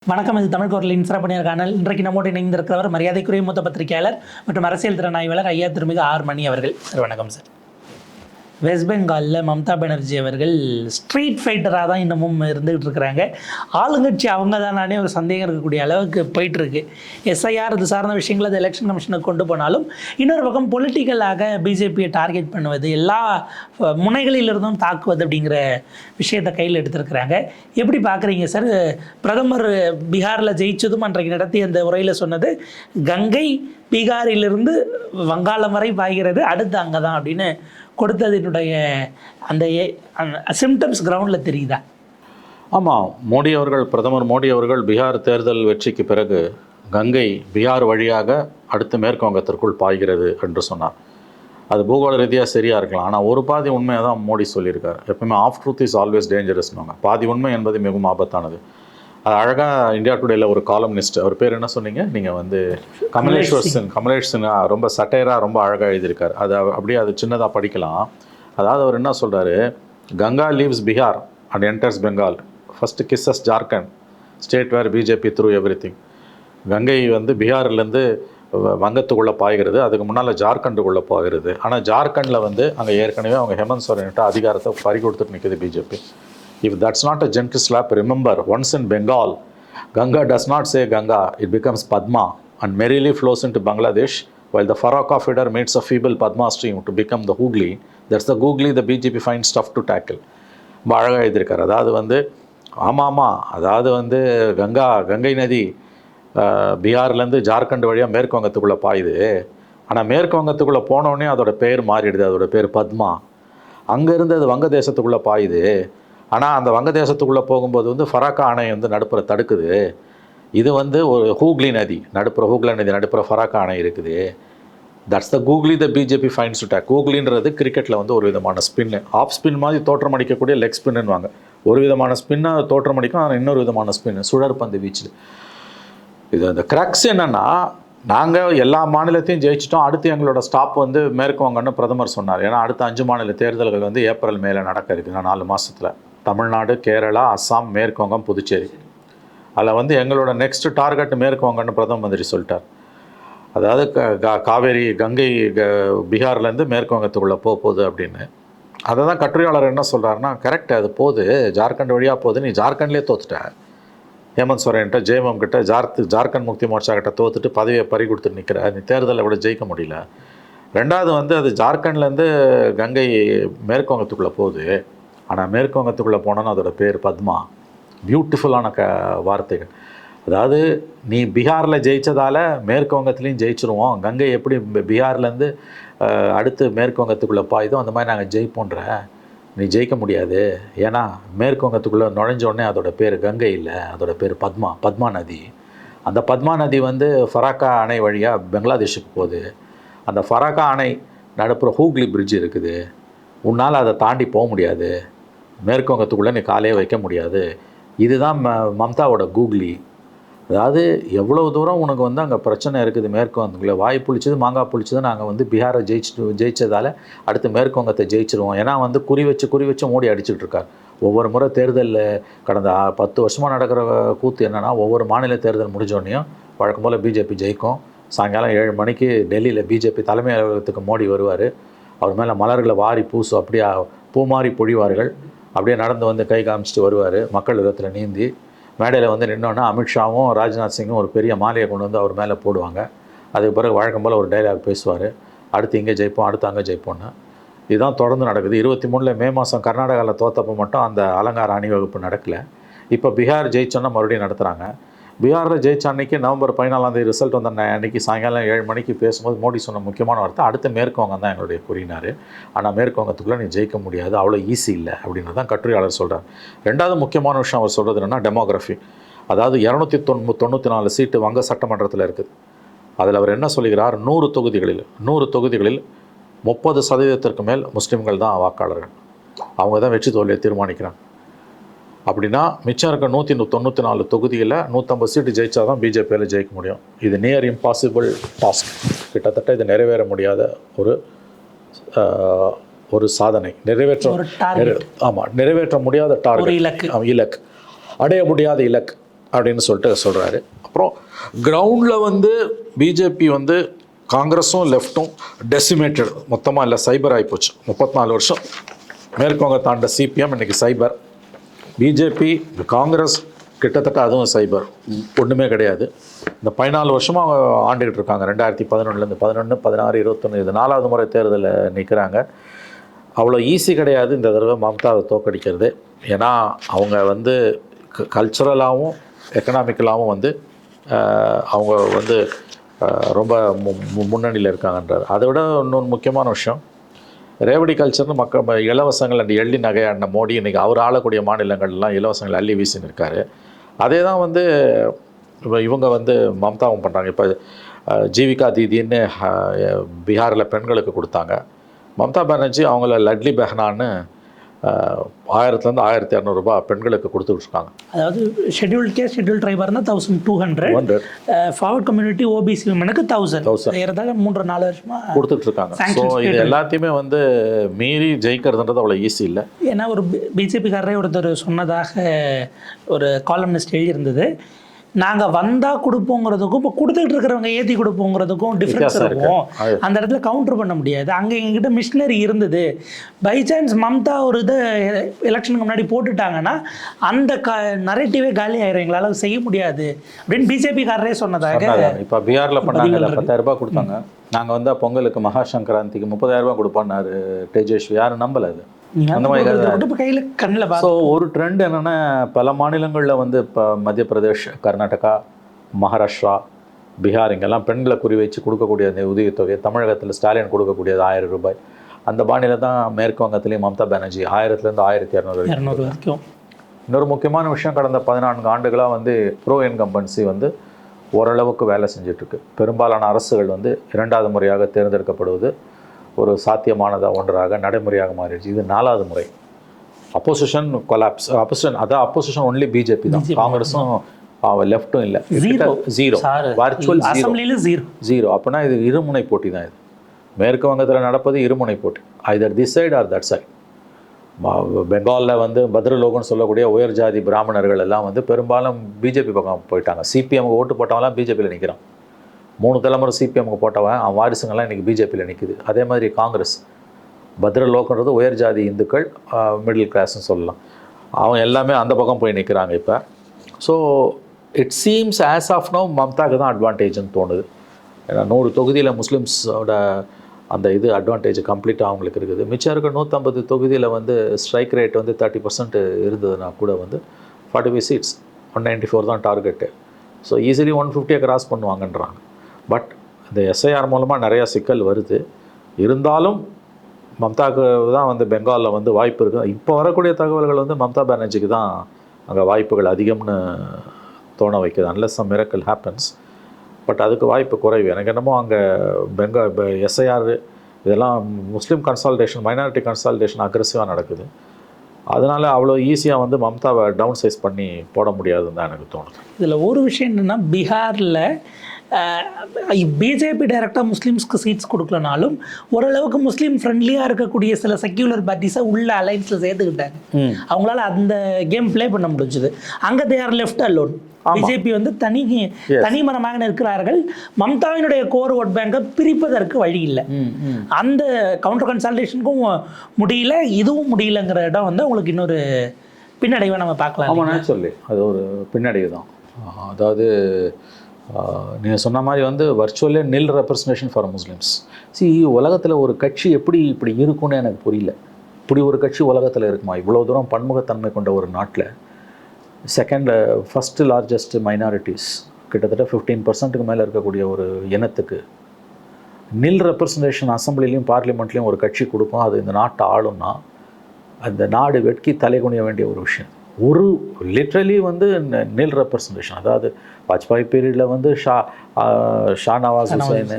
வணக்கம். இது தமிழ் குரலின் சிறப்பு நேர்காணல். இன்றைக்கு நம்மோடு இணைந்திருக்கிறவர் மரியாதைக்குரிய மூத்த பத்திரிகையாளர் மற்றும் அரசியல் திறனாய்வாளர் ஐயா திருமிகு ஆர் மணி அவர்கள். சார் வணக்கம் சார். வெஸ்ட் பெங்காலில் மம்தா பானர்ஜி அவர்கள் ஸ்ட்ரீட் ஃபைட்டராக தான் இன்னமும் இருந்துகிட்டு இருக்கிறாங்க. ஆளுங்கட்சி அவங்க தானே ஒரு சந்தேகம் இருக்கக்கூடிய அளவுக்கு போயிட்டுருக்கு. எஸ்ஐஆர் இது சார்ந்த விஷயங்களை அது எலெக்ஷன் கமிஷனுக்கு கொண்டு போனாலும் இன்னொரு பக்கம் பொலிட்டிக்கலாக பிஜேபியை டார்கெட் பண்ணுவது, எல்லா முனைகளிலிருந்தும் தாக்குவது அப்படிங்கிற விஷயத்தை கையில் எடுத்திருக்கிறாங்க. எப்படி பார்க்குறீங்க சார்? பிரதமர் பீகாரில் ஜெயிச்சதும் அன்றைக்கு நடத்திய அந்த உரையில் சொன்னது, கங்கை பீகாரிலிருந்து வங்காளம் வரை பாய்கிறது, அடுத்து அங்கே தான் அப்படின்னு கொடுத்ததினுடைய அந்த சிம்டம்ஸ் கிரவுண்டில் தெரியுதா? ஆமாம், மோடி அவர்கள், பிரதமர் மோடி அவர்கள் பீகார் தேர்தல் வெற்றிக்கு பிறகு கங்கை பீகார் வழியாக அடுத்து மேற்கு வங்கத்திற்குள் பாய்கிறது என்று சொன்னார். அது பூகோள ரீதியாக சரியாக இருக்கலாம், ஆனால் ஒரு பாதி உண்மையாக தான் மோடி சொல்லியிருக்கார். எப்பவுமே ஆஃப் ட்ரூத் இஸ் ஆல்வேஸ் டேஞ்சரஸ்னுவாங்க. பாதி உண்மை என்பது மிகவும் ஆபத்தானது. அது அழகாக இந்தியா டுடேல ஒரு காலம்னிஸ்ட், அவர் பேர் என்ன சொன்னீங்க நீங்கள்? கமலேஷ் சிங் ரொம்ப சட்டையராக ரொம்ப அழகாக எழுதியிருக்கார். அது அப்படியே அது சின்னதாக படிக்கலாம். அதாவது அவர் என்ன சொல்கிறாரு, Ganga leaves Bihar and enters Bengal, first kisses Jharkhand state where BJP through everything. கங்கை பீகார்லேருந்து வங்கத்துக்குள்ளே பாய்கிறது, அதுக்கு முன்னால் ஜார்க்கண்டுக்குள்ளே போகிறது. ஆனால் ஜார்க்கண்டில் அங்கே ஏற்கனவே அவங்க ஹேமந்த் சோரன்கிட்ட அதிகாரத்தை பறி கொடுத்துட்டு நிற்குது BJP. If that's not a gentle slap, remember, once in Bengal, Ganga does not say Ganga, it becomes Padma and merrily flows into Bangladesh, while the Farrakha feeder meets a feeble Padma stream to become the Hooghly. That's the Hooghly the BJP finds tough to tackle. அழகாக எழுதியிருக்கார். அதாவது ஆமாம், அதாவது கங்கை நதி பீகார்லேருந்து ஜார்க்கண்ட் வழியாக மேற்கு வங்கத்துக்குள்ளே பாயுது. ஆனால் மேற்கு வங்கத்துக்குள்ளே போனோடனே அதோட பேர் மாறிடுது, அதோட பேர் பத்மா. அங்கேருந்து அது வங்கதேசத்துக்குள்ளே பாயுது. ஆனால் அந்த வங்கதேசத்துக்குள்ளே போகும்போது ஃபராக்கா அணை நடுப்புற தடுக்குது. இது ஒரு ஹூக்லி நதி நடுப்புற ஃபராக்கா அணை இருக்குது. That's the googly the BJP finds to take. கூகுளின்றது கிரிக்கெட்டில் ஒரு விதமான ஸ்பின்னு, ஆஃப் ஸ்பின் மாதிரி தோற்றமடிக்கக்கூடிய லெக் ஸ்பின்னுவாங்க. ஒரு விதமான ஸ்பின்னாக தோற்றமடிக்கும், ஆனால் இன்னொரு விதமான ஸ்பின்னு சுழற்பந்து வீச்சு. இது அந்த கிரக்ஸ் என்னென்னா, நாங்கள் எல்லா மாநிலத்தையும் ஜெயிச்சிட்டோம், அடுத்து எங்களோட ஸ்டாப் மேற்கு வங்கன்னு பிரதமர் சொன்னார். ஏன்னா அடுத்த 5 மாநில தேர்தல்கள் ஏப்ரல் மேலே நடக்க இருக்குது 4 மாதத்தில். தமிழ்நாடு, கேரளா, அஸ்ஸாம், மேற்கு வங்கம், புதுச்சேரி. அதில் எங்களோட நெக்ஸ்ட் டார்கெட் மேற்கு வங்கன்னு பிரதம மந்திரி சொல்லிட்டார். அதாவது காவேரி கங்கை பீகார்லேருந்து மேற்கு வங்கத்துக்குள்ளே போகுது அப்படின்னு. அதை தான் கட்டுரையாளர் என்ன சொல்கிறாருன்னா, கரெக்ட், அது போகுது, ஜார்க்கண்ட் வழியாக போகுது, நீ ஜார்க்கண்ட்லேயே தோத்துட்ட. ஹேமந்த் சோரன்கிட்ட, ஜேஎம்எம் கிட்ட, ஜார்க்கண்ட் முக்தி மோர்ச்சா கிட்ட தோத்துட்டு பதவியை பறி கொடுத்துட்டு நிற்கிற, நீ தேர்தலில் விட ஜெயிக்க முடியல. ரெண்டாவது அது ஜார்க்கண்ட்லேருந்து கங்கை மேற்கு வங்கத்துக்குள்ளே போகுது. ஆனால் மேற்கு வங்கத்துக்குள்ளே போனோன்னா அதோட பேர் பத்மா. பியூட்டிஃபுல்லான வார்த்தைகள். அதாவது நீ பீகாரில் ஜெயித்ததால் மேற்கு வங்கத்துலேயும் ஜெயிச்சிருவோம், கங்கை எப்படி பீகார்லேருந்து அடுத்து மேற்கு வங்கத்துக்குள்ளே பாயுதோ அந்த மாதிரி நாங்கள் ஜெயிப்போன்ற. நீ ஜெயிக்க முடியாது. ஏன்னா மேற்கு வங்கத்துக்குள்ளே நுழைஞ்சோடனே அதோட பேர் கங்கை இல்லை, அதோட பேர் பத்மா நதி. அந்த பத்மா நதி ஃபராக்கா அணை வழியாக பெங்களாதேஷுக்கு போகுது. அந்த ஃபராக்கா அணை நடுப்புற ஹூக்லி பிரிட்ஜ் இருக்குது, உன்னால் அதை தாண்டி போக முடியாது, மேற்கு வங்கத்துக்குள்ளே நீ காலையே வைக்க முடியாது. இதுதான் மம்தாவோட கூகுளி. அதாவது எவ்வளோ தூரம் உனக்கு அங்கே பிரச்சனை இருக்குது மேற்கு வங்கத்துக்குள்ளே. வாய் புளிச்சது மாங்காய் புளிச்சது, நாங்கள் பீகாரை ஜெயிச்சதால் அடுத்து மேற்கு வங்கத்தை ஜெயிச்சிருவோம். ஏன்னா குறி வச்சு மோடி அடிச்சுட்டு இருக்கார். ஒவ்வொரு முறை தேர்தலில் கடந்த 10 வருஷமாக நடக்கிற கூத்து என்னென்னா, ஒவ்வொரு மாநில தேர்தல் முடிஞ்சோடனையும் வழக்கம் போல் பிஜேபி ஜெயிக்கும். சாயங்காலம் 7 மணிக்கு டெல்லியில் பிஜேபி தலைமை அலுவலகத்துக்கு மோடி வருவார். அவர் மேலே மலர்களை வாரி பூசு, அப்படியே பூமாரி பொழிவார்கள். அப்படியே நடந்து கை காமிச்சிட்டு வருவார். மக்கள் விதத்தில் நீந்தி மேடையில் நின்னோன்னா அமித்ஷாவும் ராஜ்நாத் சிங்கும் ஒரு பெரிய மாலையை கொண்டு அவர் மேலே போடுவாங்க. அதுக்கு பிறகு வழக்கம் போல் ஒரு டைலாக் பேசுவார், அடுத்து இங்கே ஜெயிப்போம், அடுத்து அங்கே ஜெயிப்போன்னு. இதுதான் தொடர்ந்து நடக்குது. 23 மே மாதம் கர்நாடகாவில் தோத்தப்போ மட்டும் அந்த அலங்கார அணிவகுப்பு நடக்கலை. இப்போ பீகார் ஜெயிச்சோன்னா மறுபடியும் நடத்துகிறாங்க. பீகாரில் ஜெயிச்ச அன்றைக்கி நவம்பர் 14 ரிசல்ட் அன்றைக்கி சாயங்காலம் 7 மணிக்கு பேசும்போது மோடி சொன்ன முக்கியமான வார்த்தை, அடுத்து மேற்கு வங்கம் தான் எங்களுடைய கூறினார். ஆனால் மேற்கு வங்கத்துக்குள்ளே நீ ஜெயிக்க முடியாது, அவ்வளோ ஈஸி இல்லை அப்படின்னு தான் கட்டுரையாளர் சொல்கிறார். ரெண்டாவது முக்கியமான விஷயம் அவர் சொல்கிறது என்னென்னா, டெமோகிராஃபி. அதாவது 294 சீட்டு வங்க சட்டமன்றத்தில் இருக்குது. அதில் அவர் என்ன சொல்கிறார், 100 தொகுதிகளில் 30% மேல் முஸ்லீம்கள் தான் வாக்காளர்கள். அவங்க தான் வெற்றி தோல்வியை தீர்மானிக்கிறாங்க. அப்படின்னா மிச்சம் இருக்க 194 தொகுதியில் 150 சீட்டு ஜெயிச்சா தான் பிஜேபியில் ஜெயிக்க முடியும். இது நியர் இம்பாசிபிள் டாஸ்க். கிட்டத்தட்ட இது நிறைவேற முடியாத ஒரு சாதனை, நிறைவேற்ற முடியாத டார்கெட், இலக்கு, அடைய முடியாத இலக்கு. அப்படின்னு சொல்லிட்டு சொல்கிறாரு. அப்புறம் கிரவுண்டில் வந்து பிஜேபி வந்து காங்கிரஸும் லெஃப்ட்டும் டெசிமேட்டட், மொத்தமாக இல்லை சைபர் ஆகிப்போச்சு. 34 வருஷம் மேற்குவங்க தாண்ட சிபிஎம் இன்றைக்கி சைபர். பிஜேபி காங்கிரஸ் கிட்டத்தட்ட அதுவும் சைபர், ஒன்றுமே கிடையாது. இந்த 14 வருஷமாக ஆண்டுகிட்டு இருக்காங்க. 2011 11, 16, 21 இது 4வது முறை தேர்தலில் நிற்கிறாங்க. அவ்வளோ ஈஸி கிடையாது இந்த தடவை மம்தாவை தோக்கடிக்கிறது. ஏன்னா அவங்க வந்து கல்ச்சுரலாகவும் எக்கனாமிக்கலாகவும் வந்து அவங்க வந்து ரொம்ப முன்னணியில் இருக்காங்கன்றார். அதை விட இன்னொன்று முக்கியமான விஷயம், ரேவடி கல்ச்சர்னு மக்கள் இலவசங்கள் அண்ட் எள்ளி நகையாடின மோடி இன்றைக்கி அவர் ஆளக்கூடிய மாநிலங்கள்லாம் இலவசங்கள் அள்ளி வீசின்னு இருக்காரு. அதே தான் வந்து இவங்க வந்து மம்தாவும் பண்ணுறாங்க. இப்போ ஜீவிகா தீதின்னு பீகாரில் பெண்களுக்கு கொடுத்தாங்க. மம்தா பானர்ஜி அவங்கள லட்லி பெஹனான்னு 1000 to 1200 ரூபாய் பெண்களுக்கு கொடுத்துட்ருக்காங்க. அதாவது ஷெட்யூல்ட் கேஸ்ட் ஷெட்யூல் ட்ரைபாக இருந்தால் 1200, ஃபார்வர்ட் கம்யூனிட்டி ஓபிசி விமனுக்கு 1000 ஏறதாக 3-4 வருஷமாக கொடுத்துட்ருக்காங்க. ஸோ இது எல்லாத்தையுமே வந்து மீறி ஜெயிக்கிறதுன்றது அவ்வளோ ஈஸி இல்லை. ஏன்னா ஒரு பிஜேபிக்காரரே ஒருத்தர் சொன்னதாக ஒரு காலம்னிஸ்ட் எழுதியிருந்தது, நாங்கள் வந்தால் கொடுப்போங்கிறதுக்கும் இப்போ கொடுத்துக்கிட்டு இருக்கிறவங்க ஏற்றி கொடுப்போங்கிறதுக்கும் டிஃப்ரென்ஸ் இருக்கும். அந்த இடத்துல கவுண்டர் பண்ண முடியாது. அங்கே எங்ககிட்ட மிஷினரி இருந்தது. பை சான்ஸ் மம்தா ஒரு இதை எலெக்ஷனுக்கு முன்னாடி போட்டுட்டாங்கன்னா அந்த நரேட்டிவே காலி ஆயிரும், எங்களால் செய்ய முடியாது அப்படின்னு பிஜேபிக்காரரே சொன்னதாக. இப்போ பீகாரில் பண்ணாங்க, 10,000 ரூபாய் கொடுத்தாங்க. நாங்கள் வந்தால் பொங்கலுக்கு மகாசங்கராந்திக்கு 30,000 ரூபாய் கொடுப்பான்னாரு தேஜஸ்வி. யாரும் நம்பலை அது. அந்த மாதிரி கையில் கண்ணில். ஸோ ஒரு ட்ரெண்ட் என்னென்னா, பல மாநிலங்களில் வந்து இப்போ மத்திய பிரதேஷ், கர்நாடகா, மகாராஷ்டிரா, பீகார் இங்கெல்லாம் பெண்களை குறி வச்சு கொடுக்கக்கூடிய அந்த உதவித்தொகை, தமிழகத்தில் ஸ்டாலின் கொடுக்கக்கூடியது 1000 ரூபாய். அந்த மாநிலம் தான் மேற்கு வங்கத்திலையும் மம்தா பானர்ஜி 1000 1200 வரைக்கும். இன்னொரு முக்கியமான விஷயம், கடந்த 14 ஆண்டுகளாக வந்து ப்ரோ இன்கம்பன்சி வந்து ஓரளவுக்கு வேலை செஞ்சிட்ருக்கு. பெரும்பாலான அரசுகள் வந்து 2வது முறையாக தேர்ந்தெடுக்கப்படுவது ஒரு சாத்தியமானதாக ஒன்றாக நடைமுறையாக மாறிடுச்சு. இது 4வது முறை. Opposition collapse. Opposition only BJP தான். காங்கிரஸும் லெஃப்ட்டும் இல்லை. ஜீரோ. Virtual zero. அப்படின்னா இது இருமுனை போட்டி தான். இது மேற்கு வங்கத்தில் நடப்பது இருமுனை போட்டி. Either this side or that side. பெங்காலில் வந்து பத்ரலோகன்னு சொல்லக்கூடிய உயர் ஜாதி பிராமணர்கள் எல்லாம் வந்து பெரும்பாலும் பிஜேபி பக்கம் போயிட்டாங்க. சிபிஎம்க்கு ஓட்டு போட்டவங்களாம் பிஜேபியில் நிற்கிறான். 3 தலைமுறை சிபிஎம்க்கு போட்டவன் அவன் வாரிசுங்கள்லாம் இன்றைக்கி பிஜேபியில் நிற்குது. அதே மாதிரி காங்கிரஸ், பத்ரலோகன்றது உயர் ஜாதி இந்துக்கள், மிடில் கிளாஸ்ன்னு சொல்லலாம், அவன் எல்லாமே அந்த பக்கம் போய் நிற்கிறாங்க இப்போ. So it seems as of no மம்தாக்கு தான் அட்வான்டேஜ்னு தோணுது. ஏன்னா 100 தொகுதியில் முஸ்லீம்ஸோட அந்த இது அட்வான்டேஜ் கம்ப்ளீட்டாக அவங்களுக்கு இருக்குது. மிச்சம் இருக்க 150 தொகுதியில் வந்து ஸ்ட்ரைக் ரேட் வந்து 30% இருந்ததுன்னா கூட வந்து 45 சீட்ஸ், 194 தான் டார்கெட்டு. ஸோ ஈஸிலி 150 கிராஸ் பண்ணுவாங்கன்றாங்க. பட் இந்த எஸ்ஐஆர் மூலமாக நிறையா சிக்கல் வருது. இருந்தாலும் மம்தாவுக்கு தான் வந்து பெங்காலில் வந்து வாய்ப்பு இருக்குது. இப்போ வரக்கூடிய தகவல்கள் வந்து மம்தா பானர்ஜிக்கு தான் அங்கே வாய்ப்புகள் அதிகம்னு தோண வைக்குது. Unless some miracle happens. But அதுக்கு வாய்ப்பு குறைவு. எனக்கு என்னமோ அங்கே எஸ்ஐஆர் இதெல்லாம் முஸ்லீம் கன்சால்டேஷன், மைனாரிட்டி கன்சால்டேஷன் அக்ரெசிவாக நடக்குது. அதனால் அவ்வளோ ஈஸியாக வந்து மம்தாவை டவுன் சைஸ் பண்ணி போட முடியாதுன்னு தான் எனக்கு தோணுது. இதில் ஒரு விஷயம் என்னென்னா, பீகாரில் பிஜேபி டைரெக்டாக முஸ்லீம்ஸ்க்கு சீட்ஸ் கொடுக்கலனாலும் ஓரளவுக்கு முஸ்லீம் ஃப்ரெண்ட்லியாக இருக்கக்கூடிய சில செக்யூலர் பார்ட்டிஸை உள்ள அலைன்ஸில் சேர்த்துக்கிட்டாங்க. அவங்களால அந்த கேம் ப்ளே பண்ண முடிஞ்சுது. அங்கே they are left alone. BJP வந்து தனிமரமாக இருக்கிறார்கள். மம்தாவினுடைய கோர் ஓட் பேங்கை பிரிப்பதற்கு வழி இல்லை. அந்த கவுண்டர் கன்சால்டேஷனுக்கும் முடியல, இதுவும் முடியலங்கிற இடம் வந்து உங்களுக்கு இன்னொரு பின்னடைவை நம்ம பார்க்கலாம். ஆமாம், நேச்சுரலி அது ஒரு பின்னடைவு தான். அதாவது நீங்கள் சொன்ன மாதிரி வந்து வர்ச்சுவலே நில் ரெப்ரசன்டேஷன் ஃபார் முஸ்லிம்ஸ். உலகத்தில் ஒரு கட்சி எப்படி இப்படி இருக்குன்னு எனக்கு புரியல. இப்படி ஒரு கட்சி உலகத்தில் இருக்குமா? இவ்வளோ தூரம் பன்முகத்தன்மை கொண்ட ஒரு நாட்டில் ஃபஸ்ட்டு லார்ஜஸ்ட் மைனாரிட்டிஸ் கிட்டத்தட்ட 15% மேலே இருக்கக்கூடிய ஒரு இனத்துக்கு நில் ரெப்ரசன்டேஷன் அசம்பிளிலையும் பார்லிமெண்ட்லேயும் ஒரு கட்சி கொடுக்கும். அது இந்த நாட்டை ஆளும்னா அந்த நாடு வெட்கி தலைகுனிய வேண்டிய ஒரு விஷயம். ஒரு லிட்ரலி வந்து நில் ரெப்ரசன்டேஷன். அதாவது வாஜ்பாய் பீரியடில் வந்து ஷா நவாஸ் ஹுசைனு,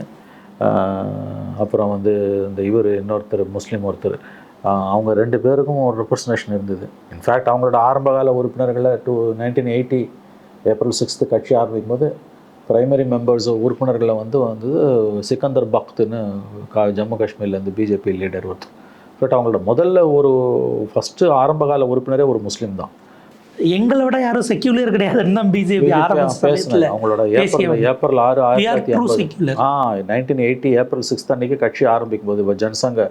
அப்புறம் வந்து இந்த இன்னொருத்தர் முஸ்லீம் ஒருத்தர், அவங்க 2 பேருக்கும் ஒரு ரெப்ரசன்டேஷன் இருந்தது. இன்ஃபேக்ட் அவங்களோட ஆரம்பகால உறுப்பினர்களை 1980 ஏப்ரல் 6 கட்சி ஆரம்பிக்கும் போது பிரைமரி மெம்பர்ஸ் உறுப்பினர்களை வந்து சிக்கந்தர் பக்துன்னு ஜம்மு காஷ்மீர்லேருந்து பிஜேபி லீடர் ஒருத்தர். பட் அவங்களோட முதல்ல ஃபஸ்ட்டு ஆரம்பகால உறுப்பினரே ஒரு முஸ்லீம் தான். எங்களோட யாரும் செக்யூலர் கிடையாதுன்னு தான் பிஜேபி ஆரம்பிச்ச சமயத்துல அவங்களோட ஏப்ரல் 6 1980 1980 ஏப்ரல் 6 அன்னைக்கு கட்சி ஆரம்பிக்கும் போது ஜனசங்க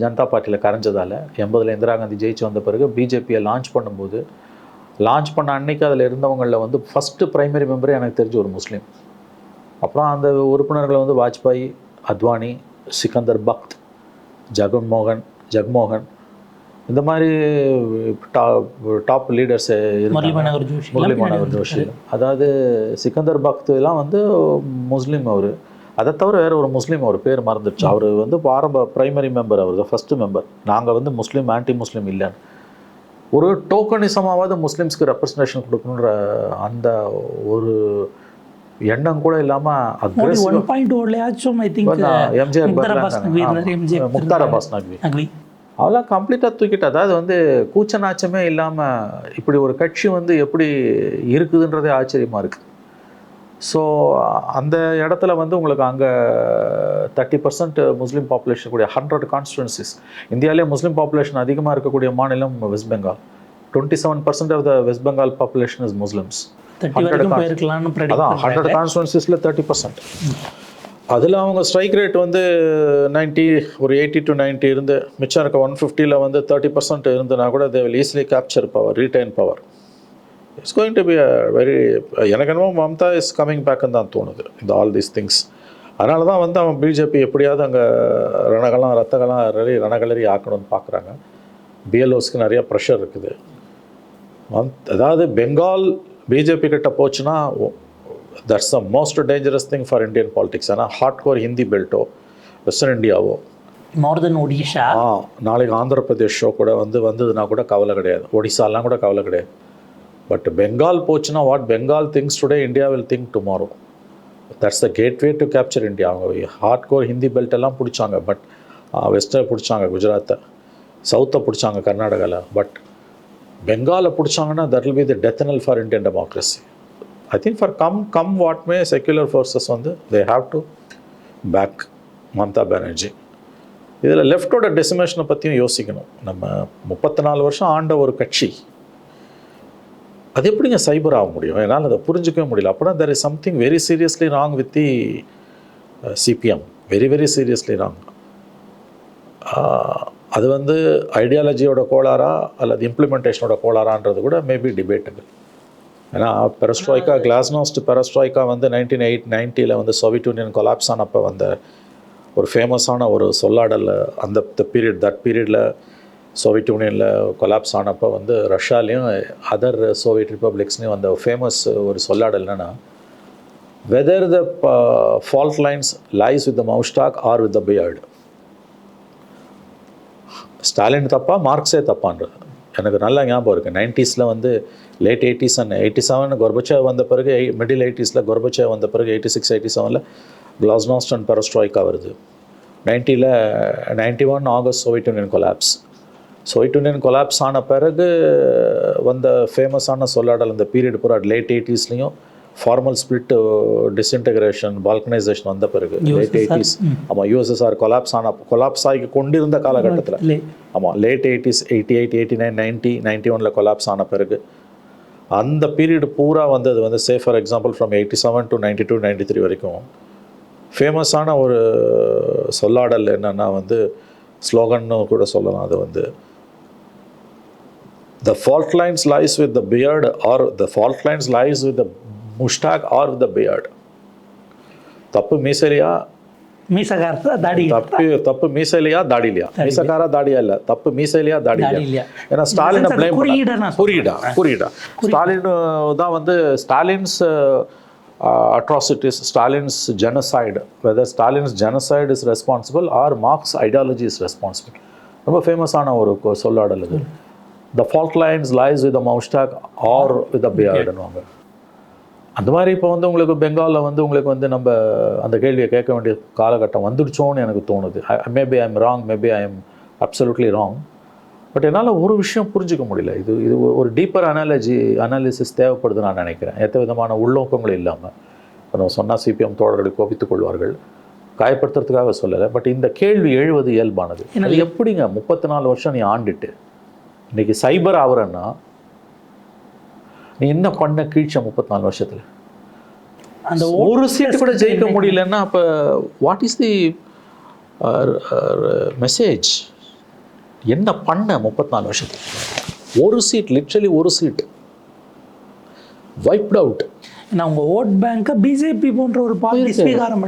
ஜனதா பார்ட்டியில் கரைஞ்சதால் 80ல் இந்திரா காந்தி ஜெயிச்சு வந்த பிறகு பிஜேபியை லான்ச் பண்ணும்போது லான்ச் பண்ண அன்னைக்கு அதில் இருந்தவங்களில் வந்து ஃபஸ்ட்டு பிரைமரி மெம்பரே எனக்கு தெரிஞ்ச ஒரு முஸ்லீம். அப்புறம் அந்த உறுப்பினர்களை வந்து வாஜ்பாய், அத்வானி, சிக்கந்தர் பக்த், ஜக்மோகன் இந்த மாதிரி டாப் லீடர்ஸ் முரளி மனோகர் ஜோஷி. அதாவது சிக்கந்தர் பக்த் எல்லாம் வந்து முஸ்லீம். அவர் அதை தவிர வேறு ஒரு முஸ்லீம், அவர் பேர் மறந்துடுச்சு. அவர் வந்து ஆரம்ப பிரைமரி மெம்பர், அவர் தான் ஃபஸ்ட்டு மெம்பர். நாங்கள் வந்து முஸ்லீம் ஆன்டி முஸ்லீம் இல்லைன்னு ஒரு டோக்கனிசமாவது முஸ்லீம்ஸ்க்கு ரெப்ரசன்டேஷன் கொடுக்கணுன்ற அந்த ஒரு எண்ணம் கூட இல்லாமல் முக்தார் அப்பாஸ் நக்வி அதெல்லாம் கம்ப்ளீட்டாக தூக்கிட்டு, அதாவது வந்து கூச்ச நாச்சமே இல்லாமல் இப்படி ஒரு கட்சி வந்து எப்படி இருக்குதுன்றதே ஆச்சரியமாக இருக்குது. ஸோ அந்த இடத்துல வந்து உங்களுக்கு அங்கே 30% முஸ்லீம் பாப்புலேஷன் கூடிய 100 கான்ஸ்டிடுவன்சிஸ். இந்தியாவிலே முஸ்லீம் பாப்புலேஷன் அதிகமாக இருக்கக்கூடிய மாநிலம் West Bengal. 27% of the West Bengal population is Muslims. 100 கான்ஸ்டிடுவன்சிஸில் 30%. அதில் அவங்க ஸ்ட்ரைக் ரேட் வந்து 90, ஒரு 80 to 90 இருந்து மிச்சம் இருக்க 150ல் வந்து 30% இருந்ததுனா கூட they will easily capture power, retain power. It's going to be a very, எனக்கு என்னமோ மம்தா இஸ் கம்மிங் பேக்குன்னு தான் தோணுது இந்த ஆல் தீஸ் திங்ஸ். அதனால தான் வந்து அவன் பிஜேபி எப்படியாவது அங்கே ரணகளரி ஆக்கணும்னு பார்க்குறாங்க. பிஎல்ஓஸ்க்கு நிறையா ப்ரெஷர் இருக்குது. அதாவது பெங்கால் பிஜேபி கிட்ட போச்சுன்னா that's the most dangerous thing for Indian politics. ஆனால் ஹார்ட் கோர் ஹிந்தி பெல்ட்டோ வெஸ்டர்ன் இந்தியாவோ நார்தன் ஒடிஷா, நாளைக்கு ஆந்திர பிரதேஷோ கூட வந்ததுன்னா கூட கவலை கிடையாது. ஒடிசாலாம் கூட கவலை கிடையாது. பட் பெங்கால் போச்சுன்னா what Bengal thinks today India will think tomorrow. That's the gateway to capture India. அவங்க ஹார்ட் கோர் ஹிந்தி பெல்ட் எல்லாம் பிடிச்சாங்க, பட் வெஸ்டை பிடிச்சாங்க, குஜராத்தை, சவுத்தை பிடிச்சாங்க, கர்நாடகாவில். பட் பெங்காலை பிடிச்சாங்கன்னா that will be the death knell for Indian democracy. I think for come what may secular forces வந்து they have to back Mamata Banerjee. இதில் லெஃப்டோட டெசிமேஷனை பற்றியும் யோசிக்கணும். நம்ம 34 வருஷம் ஆண்ட ஒரு கட்சி அது எப்படிங்க சைபர் ஆக முடியும்? என்னால் அதை புரிஞ்சிக்கவே முடியல. அப்படின்னா there is something very seriously wrong with the CPM, very seriously wrong. அது வந்து ஐடியாலஜியோட கோளாறா அல்லது இம்ப்ளிமெண்டேஷனோட கோளாறான்றது கூட மேபி டிபேட்டபிள். ஏன்னா பெரஸ்ட்ராய்க்கா, கிளாஸ்னோஸ்ட் பெரஸ்ட்ராய்க்கா வந்து 1990ல் வந்து சோவியட் யூனியன் கொலாப்ஸ் ஆனப்போ வந்த ஒரு ஃபேமஸான ஒரு சொல்லாடல். அந்த பீரியடில் சோவியட் யூனியனில் கொலாப்ஸ் ஆனப்போ வந்து ரஷ்யாலையும் அதர் சோவியட் ரிப்பப்ளிக்ஸ்லையும் அந்த ஃபேமஸ் ஒரு சொல்லாடல் என்னென்னா, whether the fault lines lies with the moustache or with the beard. Stalin தப்பா, மார்க்ஸே தப்பான்றது எனக்கு நல்லா ஞாபகம் இருக்குது. 90ஸ்ல வந்து லேட் 80s அண்ட் 87 கொர்பச்சேவ் வந்த பிறகு, மிடில் 80ஸ்ல கொர்பச்சேவ் வந்த பிறகு 86, 87ல் கிளாஸ்னோஸ்ட் அண்ட் பெரஸ்ட்ராய்க்கா வருது. 91 August Soviet union collapse. Soviet union collapse ஆன பிறகு வந்த ஃபேமஸான சொல்லாடல் அந்த பீரியட் பூரா லேட் 80ஸ்லையும் ஃபார்மல் ஸ்பிளிட், டிஸ்இன்டகிரேஷன், பால்கனைசேஷன் வந்த பிறகு லேட் 80s. ஆமாம், யூஎஸ்எஸ்ஆர் கொலாப்ஸ் ஆகி கொண்டிருந்த காலகட்டத்தில், ஆமாம், லேட் 80s, 88, 89, 90, 91ல் கொலாப்ஸ் ஆன பிறகு அந்த பீரியட் பூரா வந்தது வந்து say for example from 87 to 92, 93 வரைக்கும் ஃபேமஸான ஒரு சொல்லாடல் என்னென்னா வந்து ஸ்லோகன்னு கூட சொல்லலாம். அது வந்து the fault lines lies with the beard or the fault lines lies with the mustache or with the beard. தப்பு மீசையிலையா, தப்பு மீசையிலையா, தாடிலையா? மீசக்காரா தாடியா இல்லை, தப்பு மீசையிலையா, தாடிலையா? ஏன்னா ஸ்டாலினை பிளேம் குறியீடா ஸ்டாலின் தான் வந்து Stalin's atrocities, Stalin's genocide, whether Stalin's genocide is responsible or Marx's ideology is responsible. ரொம்ப ஃபேமஸான ஒரு சொல்லாடல் இது. The fault lines lies with the moustache or with the beard. அந்த மாதிரி இப்போ வந்து உங்களுக்கு பெங்காலில் வந்து உங்களுக்கு வந்து நம்ம அந்த கேள்வியை கேட்க வேண்டிய காலகட்டம் வந்துடுச்சோன்னு எனக்கு தோணுது. Maybe I am wrong, maybe I am absolutely wrong. But என்னால் ஒரு விஷயம் புரிஞ்சிக்க முடியல. இது ஒரு டீப்பர் அனாலிசிஸ் தேவைப்படுது நான் நினைக்கிறேன். எந்த விதமான உள்நோக்கங்களும் இல்லாமல். இப்போ நம்ம சொன்னால் சிபிஎம் தோழர்களை கோபித்துக் கொள்வார்கள், காயப்படுத்துறதுக்காக சொல்லலை. பட் இந்த கேள்வி எழுவது இயல்பானது. அது எப்படிங்க 34 வருஷம் நீ ஆண்டுட்டு இன்றைக்கி சைபர் ஆகுறன்னா நீ என்ன பண்ண கீழ்ச்ச 34 வருஷத்தில்? அந்த ஒரு சீட்டு கூட ஜெயிக்க முடியலன்னா அப்போ வாட் இஸ் தி மெசேஜ்? என்ன பண்ண 34 வருஷத்தில்? ஒரு சீட், லிட்ரலி ஒரு சீட் வைப்ட் அவுட். ஏன்னா உங்க ஓட் பேங்கை பிஜேபி போன்ற ஒரு பார்ட்டி ஸ்வீகாரம்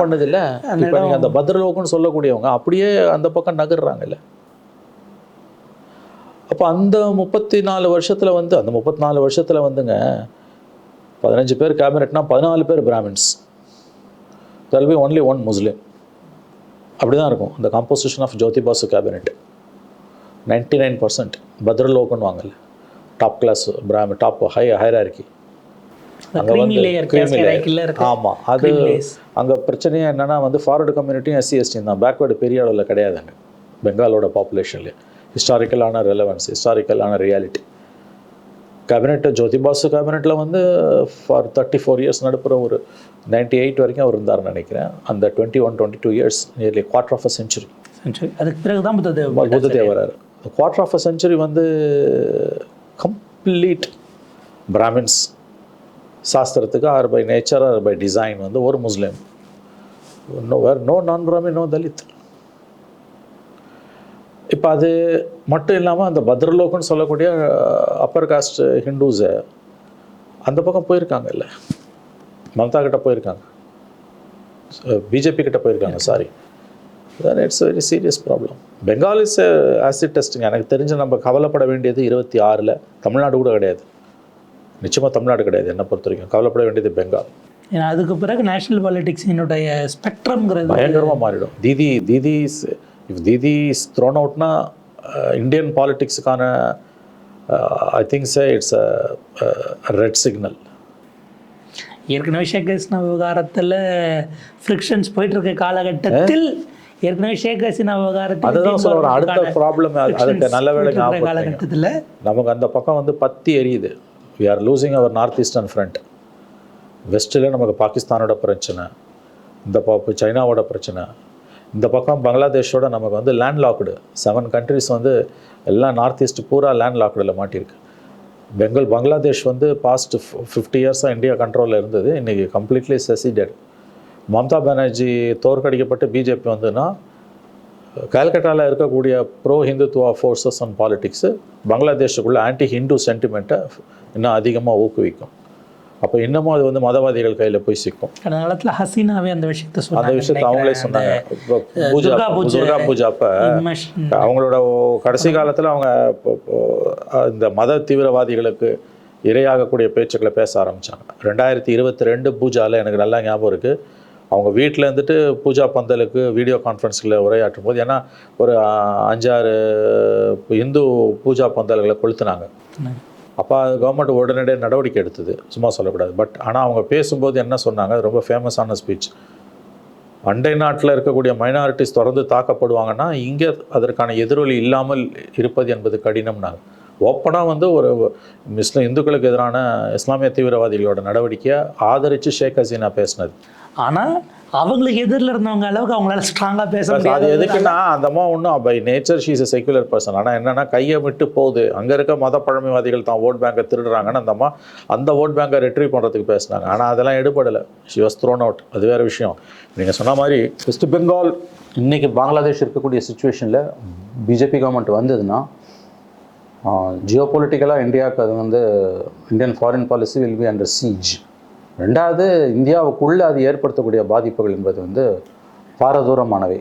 பண்ணது இல்லை. இப்போ நீங்கள் அந்த பத்ரலோகம்னு சொல்லக்கூடியவங்க அப்படியே அந்த பக்கம் நகர்றாங்கல்ல. அப்போ அந்த 34 வருஷத்தில் வந்து அந்த 34 வருஷத்தில் வந்துங்க 15 பேர் கேபினெட்னா 14 பேர் Brahmins, there will be only one Muslim. அப்படி தான் இருக்கும் இந்த composition of Jyoti Basu cabinet. 99% பத்ரலோகம்னு வாங்கல, top class Brahmin, top hierarchy. அங்கே வந்து ஆமாம், அது அங்கே பிரச்சனையே என்னென்னா வந்து ஃபார்வர்டு கம்யூனிட்டியும் எஸ்சி எஸ்டி தான், பேக்வேர்டு பெரிய அளவில் கிடையாது அங்கே பெங்காலோட பாப்புலேஷன்லேயே. ஹிஸ்டாரிக்கலான ரெலவன்ஸ், ஹிஸ்டாரிக்கலான ரியாலிட்டி. கேபினெட் ஜோதி பாசு கேபினெட்டில் வந்து ஃபார் 34 இயர்ஸ் நடுப்புற ஒரு 98 வரைக்கும் அவர் இருந்தார்னு நினைக்கிறேன். அந்த 21-22 years, nearly quarter of a century. அதுக்கு பிறகு தான் புத்ததேவ் வராரு. குவார்டர் ஆஃப் அ செஞ்சுரி வந்து கம்ப்ளீட் பிராமின்ஸ், சாஸ்திரத்துக்கு or by nature or by design வந்து ஒரு முஸ்லீம், நோ நான் பிராமின், நோ தலித். இப்போ அது மட்டும் இல்லாமல் அந்த பத்ரலோகம்னு சொல்லக்கூடிய அப்பர் காஸ்ட் ஹிந்துஸை அந்த பக்கம் போயிருக்காங்கல்ல, மம்தா கிட்ட போயிருக்காங்க, பிஜேபி கிட்ட போயிருக்காங்க, sorry. It's very serious problem. Bengal is acid testing. எனக்கு தெரிஞ்சு நம்ம கவலைப்பட வேண்டியது 26 தமிழ்நாடு கூட கிடையாது, நிச்சயமாக தமிழ்நாடு கிடையாது. என்னை பொறுத்த வரைக்கும் கவலைப்பட வேண்டியது பெங்கால். ஏன்னா அதுக்கு பிறகு நேஷனல் பாலிடிக்ஸினுடைய ஸ்பெக்ட்ரம்ங்கிறது பயங்கரமாக மாறிடும். இஃப் தீதி இஸ் த்ரோன் அவுட்னா இந்தியன் பாலிட்டிக்ஸுக்கான I think it's red signal. ஏற்கனவே ஷேக் ஹசீனா விவகாரத்தில் ஃப்ரிக்ஷன்ஸ் போயிட்டு இருக்க காலகட்டத்தில் ஏற்கனவே ஷேக் ஹசீனா விவகாரத்தில் அதுதான் சொல்ல வர அடுத்த ப்ராப்ளம். அதுக்கு நல்ல வேலை காலகட்டத்தில் நமக்கு அந்த பக்கம் வந்து பத்தி எரியுது. We are losing our north eastern front. வெஸ்ட்டில் நமக்கு பாகிஸ்தானோட பிரச்சனை, இந்த பக்கம் சைனாவோட பிரச்சனை, இந்த பக்கம் பங்களாதேஷோட நமக்கு வந்து லேண்ட் லாக்டு. 7 கண்ட்ரிஸ் வந்து எல்லாம் நார்த் ஈஸ்ட் பூரா லேண்ட் லாக்டில் மாட்டியிருக்கு. பங்களாதேஷ் வந்து பாஸ்ட் 50 இயர்ஸாக இந்தியா கண்ட்ரோலில் இருந்தது, இன்றைக்கி கம்ப்ளீட்லி செசிடட். மம்தா பானர்ஜி தோற்கடிக்கப்பட்டு பிஜேபி வந்துன்னா கல்கட்டாவில் இருக்கக்கூடிய pro Hindutva forces and politics பங்களாதேஷுக்குள்ளே ஆன்டி ஹிந்து சென்டிமெண்ட்டை இன்னும் அதிகமாக ஊக்குவிக்கும். அப்போ இன்னமும் அது வந்து மதவாதிகள் கையில் போய் சிக்கும். அந்த காலத்தில் ஹசீனாவே அந்த விஷயத்தை அவங்களே சொன்னாங்க. துர்கா பூஜா அப்போ அவங்களோட கடைசி காலத்தில் அவங்க இந்த மத தீவிரவாதிகளுக்கு இரையாகக்கூடிய பேச்சுக்களை பேச ஆரம்பித்தாங்க. 2022 பூஜாவில் எனக்கு நல்லா ஞாபகம் இருக்குது. அவங்க வீட்டில் இருந்துட்டு பூஜா பந்தலுக்கு வீடியோ கான்ஃபரன்ஸில் உரையாற்றும் போது, ஏன்னா ஒரு 5-6 இந்து பூஜா பந்தல்களை கொளுத்துனாங்க. அப்போ கவர்மெண்ட் உடனடியாக நடவடிக்கை எடுத்தது, சும்மா சொல்லக்கூடாது. பட் ஆனால் அவங்க பேசும்போது என்ன சொன்னாங்க, ரொம்ப ஃபேமஸான ஸ்பீச். அண்டை நாட்டில் இருக்கக்கூடிய மைனாரிட்டிஸ் தொடர்ந்து தாக்கப்படுவாங்கன்னா இங்கே அதற்கான எதிரொலி இல்லாமல் இருப்பது என்பது கடினம்னாங்க. ஓப்பனாக வந்து ஒரு இந்துக்களுக்கு எதிரான இஸ்லாமிய தீவிரவாதிகளோட நடவடிக்கையை ஆதரித்து ஷேக் ஹசீனா பேசினது. ஆனால் அவங்களுக்கு எதிரில் இருந்தவங்க அளவுக்கு அவங்களால ஸ்ட்ராங்காக பேச முடியாது. அது எதுக்குன்னா அந்த அம்மா ஒன்றும் by nature she is a secular person. ஆனால் என்னென்னா கையை விட்டு போகுது, அங்கே இருக்க மத பழமைவாதிகள் தான் ஓட் பேங்கை திருடுறாங்கன்னு அந்த அம்மா அந்த ஓட் பேங்கை ரெட்ரீவ் பண்ணுறதுக்கு பேசினாங்க. ஆனால் அதெல்லாம் எடுபடலை. She was thrown out. அது வேறு விஷயம். நீங்கள் சொன்ன மாதிரி வெஸ்ட் பெங்கால் இன்றைக்கி பங்களாதேஷ் இருக்கக்கூடிய சுச்சுவேஷனில் பிஜேபி கவர்மெண்ட் வந்ததுன்னா ஜியோ பொலிட்டிக்கலாக இந்தியாவுக்கு அது வந்து Indian foreign policy will be under siege. ரெண்டாவது, இந்தியாவுக்குள்ளே அது ஏற்படுத்தக்கூடிய பாதிப்புகள் என்பது வந்து பாரதூரமானவை.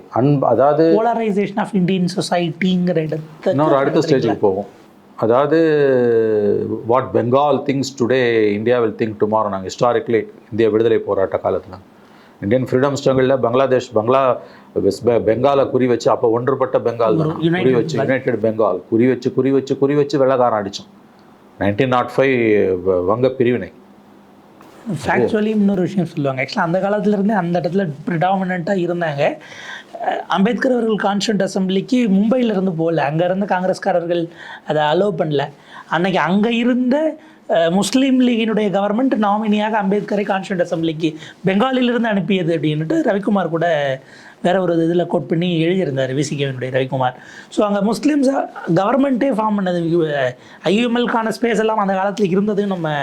அதாவது போலரைசேஷன் ஆஃப் இந்தியன் சொசைட்டிங்கிற இடத்துல இன்னொரு அடுத்த ஸ்டேஜுக்கு போகும். அதாவது what Bengal thinks today India will think tomorrow. நாங்கள் ஹிஸ்டாரிக்கலி இந்திய விடுதலை போராட்ட காலத்தில் இந்தியன் ஃப்ரீடம் ஸ்ட்ரகிளில் பெங்காலை குறி வச்சு, அப்போ ஒன்றுபட்ட பெங்கால் தான் குறி வச்சு, யுனைடெட் பெங்கால் குறி வச்சு வெள்ளக்காரன் அடித்தோம். 1905 வங்க பிரிவினை. ஃபேக்சுவலி இன்னொரு விஷயம் சொல்லுவாங்க. ஆக்சுவலாக அந்த காலத்துலேருந்தே அந்த இடத்துல ப்ரிடாமினண்ட்டாக இருந்தாங்க. அம்பேத்கர் அவர்கள் கான்ஸ்டியூண்ட் அசம்பிளிக்கு மும்பையிலேருந்து போகல, அங்கே இருந்த காங்கிரஸ்காரர்கள் அதை அலோவ் பண்ணல. அன்னைக்கு அங்கே இருந்த முஸ்லீம் லீகினுடைய கவர்மெண்ட் நாமினியாக அம்பேத்கரை கான்ஸ்டியூண்ட் அசம்பிளிக்கு பெங்காலிலிருந்து அனுப்பியது அப்படின்ட்டு ரவிக்குமார் கூட வேற ஒரு இதில் கோட் பண்ணி எழுதியிருந்தார் விசிகேவினுடைய ரவிக்குமார். ஸோ அங்கே முஸ்லீம்ஸ் கவர்மெண்ட்டே ஃபார்ம் பண்ணது. ஐயுஎம்எல்கான ஸ்பேஸ் எல்லாம் அந்த காலத்தில் இருந்தது நம்ம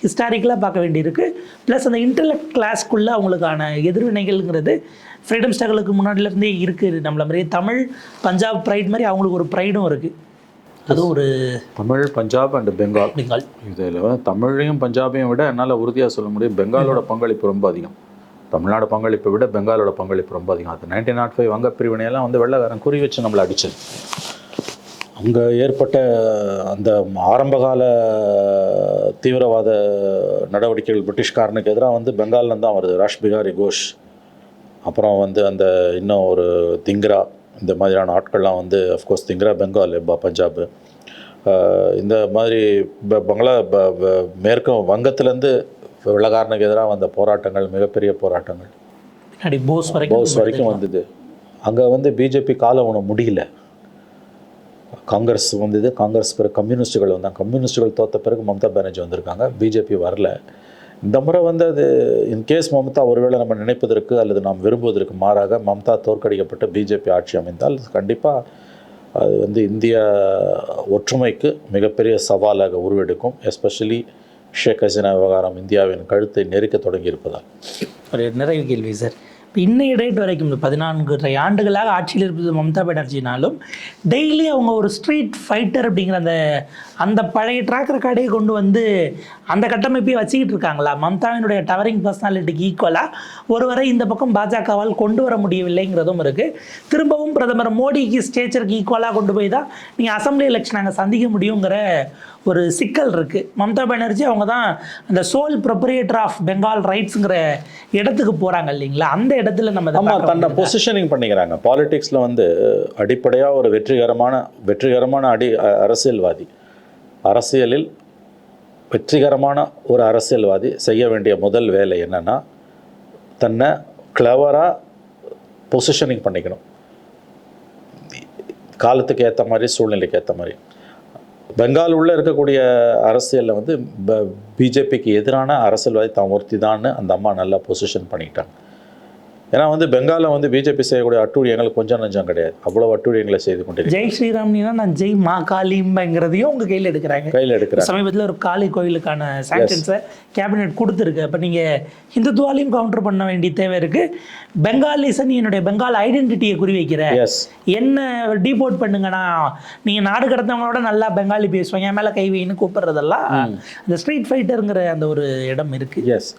ஹிஸ்டாரிக்கலாக பார்க்க வேண்டியிருக்கு. ப்ளஸ் அந்த இன்டெலெக்ட் கிளாஸ்க்குள்ளே அவங்களுக்கான எதிர்வினைகள்ங்கிறது ஃப்ரீடம் ஸ்ட்ரகிளுக்கு முன்னாடியிலேருந்தே இருக்குது. நம்மள மாதிரி தமிழ் பஞ்சாப் ப்ரைட் மாதிரி அவங்களுக்கு ஒரு ப்ரைடும் இருக்குது. அது ஒரு தமிழ், பஞ்சாப் அண்ட் பெங்கால். இதில் வந்து தமிழையும் பஞ்சாபையும் விட என்னால் உறுதியாக சொல்ல முடியும் பெங்காலோட பங்களிப்பு ரொம்ப அதிகம். தமிழ்நாடு பங்களிப்பை விட பெங்காலோட பங்களிப்பு ரொம்ப அதிகம். அது 1905 வங்க பிரிவினையெல்லாம் வந்து வெள்ளைக்காரன் குறி வச்சு நம்மளை அடிச்சது. அங்கே ஏற்பட்ட அந்த ஆரம்பகால தீவிரவாத நடவடிக்கைகள் பிரிட்டிஷ்காரனுக்கு எதிராக வந்து பெங்கால்லேருந்து தான் வருது. ராஷ் பிகாரி கோஷ், அப்புறம் வந்து அந்த இன்னும் ஒரு திங்ரா, இந்த மாதிரியான ஆட்கள்லாம் வந்து அஃப்கோர்ஸ் திங்ரா பெங்கால், பஞ்சாப், இந்த மாதிரி மேற்கு வங்கத்திலேருந்து வெள்ளக்காரனுக்கு எதிராக வந்த போராட்டங்கள் மிகப்பெரிய போராட்டங்கள் போஸ் வரைக்கும் வந்தது. அங்கே வந்து பிஜேபி காலம் ஒன்று முடியல. காங்கிரஸ் வந்தது, காங்கிரஸ் பிறகு கம்யூனிஸ்டுகள் வந்தாங்க. கம்யூனிஸ்டுகள் தோற்ற பிறகு மம்தா பானர்ஜி வந்திருக்காங்க, பிஜேபி வரல. இந்த முறை வந்து அது இன்கேஸ் மம்தா ஒருவேளை நம்ம நினைப்பதற்கு அல்லது நாம் விரும்புவதற்கு மாறாக மம்தா தோற்கடிக்கப்பட்ட பிஜேபி ஆட்சி அமைந்தால் கண்டிப்பாக அது வந்து இந்திய ஒற்றுமைக்கு மிகப்பெரிய சவாலாக உருவெடுக்கும். எஸ்பெஷலி ஷேக் ஹசீனா விவகாரம் இந்தியாவின் கழுத்தை நெருக்க தொடங்கி இருப்பதால். ஒரு நிறைவு கேள்வி சார். இப்போ இன்னைய டேட் வரைக்கும் இந்த 14 ஆண்டுகளாக ஆட்சியில் இருப்பது மம்தா பானர்ஜினாலும் டெய்லி அவங்க ஒரு ஸ்ட்ரீட் ஃபைட்டர் அப்படிங்கிற அந்த பழைய ட்ராக் ரெக்கார்டே கொண்டு வந்து அந்த கட்டமைப்பையே வச்சுக்கிட்டு இருக்காங்களா? மம்தாவினுடைய டவரிங் பர்சனாலிட்டிக்கு ஈக்குவலாக ஒருவரை இந்த பக்கம் பாஜகவால் கொண்டு வர முடியவில்லைங்கிறதும் இருக்குது. திரும்பவும் பிரதமர் மோடிக்கு ஸ்டேச்சருக்கு ஈக்குவலாக கொண்டு போய் தான் நீங்கள் அசம்பிளி எலெக்ஷன் அங்கே சந்திக்க முடியுங்கிற ஒரு சிக்கல் இருக்குது. மம்தா பானர்ஜி அவங்க தான் அந்த சோல் ப்ரொப்ரியேட்டர் ஆஃப் பெங்கால் ரைட்ஸுங்கிற இடத்துக்கு போகிறாங்க இல்லைங்களா? அந்த இடத்துல நம்ம தன்னை பொசிஷனிங் பண்ணிக்கிறாங்க. பாலிடிக்ஸில் வந்து அடிப்படையாக ஒரு வெற்றிகரமான அரசியல்வாதி, அரசியலில் வெற்றிகரமான ஒரு அரசியல்வாதி செய்ய வேண்டிய முதல் வேலை என்னென்னா தன்னை கிளவராக பொசிஷனிங் பண்ணிக்கணும், காலத்துக்கு ஏற்ற மாதிரி, சூழ்நிலைக்கு ஏற்ற மாதிரி. பெங்கால் உள்ளே இருக்கக்கூடிய அரசியலில் வந்து பிஜேபிக்கு எதிரான அரசியல்வாதி தான் ஒருத்தி தான் அந்த அம்மா நல்லா பொசிஷன் பண்ணிக்கிட்டாங்க. ஏன்னா வந்து பெங்காலில் வந்து பிஜேபி செய்யக்கூடிய அட்டூழியங்கள் கொஞ்சம் நஞ்சம் கிடையாது, அவ்வளோ அட்டூழியங்களை செய்து கொண்டிருக்கேன். ஜெய் ஸ்ரீராம்னா நான் ஜெய் மா காளிங்கிறதையும் உங்கள் கையில் எடுக்கிறாங்க. சமீபத்தில் ஒரு காளி கோயிலுக்கான சாங்ஷன்ஸை கேபினெட் கொடுத்துருக்கு. அப்போ நீங்கள் ஹிந்துத்துவாலையும் கவுண்டர் பண்ண வேண்டிய தேவை இருக்குது. பெங்காலிசன் என்னுடைய பெங்கால் ஐடென்டிட்டியை குறி வைக்கிற என்ன டீபோர்ட் பண்ணுங்கன்னா நீங்கள் நாடு கடத்தவங்களோட நல்லா பெங்காலி பேசுவாங்க, என் மேலே கை வைன்னு கூப்பிட்றதெல்லாம் அந்த ஸ்ட்ரீட் ஃபைட்டருங்கிற அந்த ஒரு இடம் இருக்குது. எஸ்,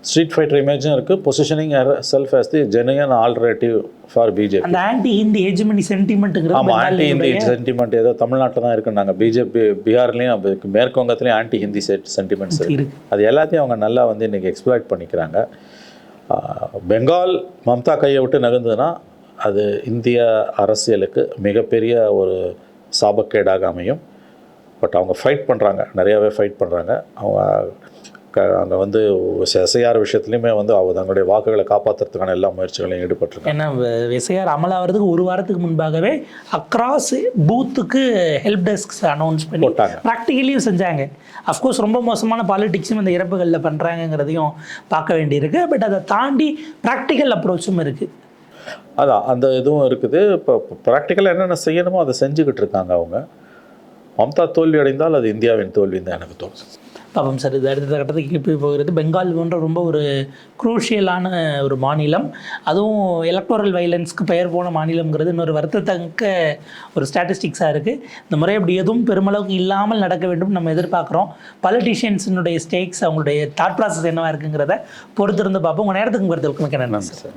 ஸ்ட்ரீட் ஃபைட்டர் இமேஜும் இருக்குது. Positioning self as the genuine alternative for BJP. அந்த ஆன்டி ஹிந்தி ஹெஜ்மனி சென்டிமெண்ட்டுங்கிறது ஆமாம், ஆன்டி ஹிந்தி சென்டிமெண்ட் ஏதோ தமிழ்நாட்டில் தான் இருக்குன்னாங்க. பிஜேபி பீகார்லேயும் மேற்கு வங்கத்துலேயும் ஆன்டி ஹிந்தி சென்டிமெண்ட்ஸ் இருக்குது. அது எல்லாத்தையும் அவங்க நல்லா வந்து இன்றைக்கி எக்ஸ்ப்ளாய்ட் பண்ணிக்கிறாங்க. பெங்கால் மம்தா கையை விட்டு நகர்ந்ததுன்னா அது இந்திய அரசியலுக்கு மிகப்பெரிய ஒரு சாபக்கேடாக அமையும். பட் அவங்க ஃபைட் பண்ணுறாங்க, நிறையாவே ஃபைட் பண்ணுறாங்க. அவங்க அங்கே வந்து எஸ்ஐஆர் விஷயத்துலையுமே வந்து தங்களுடைய வாக்குகளை காப்பாற்றுறதுக்கான எல்லா முயற்சிகளையும் ஈடுபட்டிருக்காங்க. ஏன்னா எஸ்ஐஆர் அமலாகிறதுக்கு ஒரு வாரத்துக்கு முன்பாகவே அக்ராஸ் பூத்துக்கு ஹெல்ப் டெஸ்க்ஸ் அனௌன்ஸ் பண்ணி ப்ராக்டிக்கலியும் செஞ்சாங்க. அஃப்கோர்ஸ் ரொம்ப மோசமான பாலிடிக்ஸும் இந்த இறப்புகளில் பண்ணுறாங்கங்கிறதையும் பார்க்க வேண்டியிருக்கு. பட் அதை தாண்டி ப்ராக்டிக்கல் அப்ரோச்சும் இருக்குது. அதான் அந்த இதுவும் இருக்குது. இப்போ ப்ராக்டிக்கலாக என்னென்ன செய்யணுமோ அதை செஞ்சுக்கிட்டு இருக்காங்க அவங்க. மம்தா தோல்வி அடைந்தால் அது இந்தியாவின் தோல்வின்னு தான் எனக்கு தோணுது. பாப்போம் சார், இது அடுத்த கட்டத்துக்கு எப்படி போகிறது. பெங்கால் போன்ற ரொம்ப ஒரு குரூஷியலான ஒரு மாநிலம், அதுவும் எலக்டோரல் வைலன்ஸ்க்கு பெயர் போன மாநிலங்கிறது இன்னொரு வருத்தத்தக்க ஒரு ஸ்டாட்டிஸ்டிக்ஸாக இருக்குது. இந்த முறை அப்படி எதுவும் பெருமளவுக்கு இல்லாமல் நடக்க வேண்டும் நம்ம எதிர்பார்க்குறோம். பாலிட்டிஷியன்ஸினுடைய ஸ்டேக்ஸ், அவங்களுடைய தாட் ப்ராசஸ் என்னவாக இருக்குங்கிறத பொறுத்திருந்து பார்ப்போம். உங்கள் நேரத்துக்கு வருதலுக்கு மிக்க நன்றி சார்.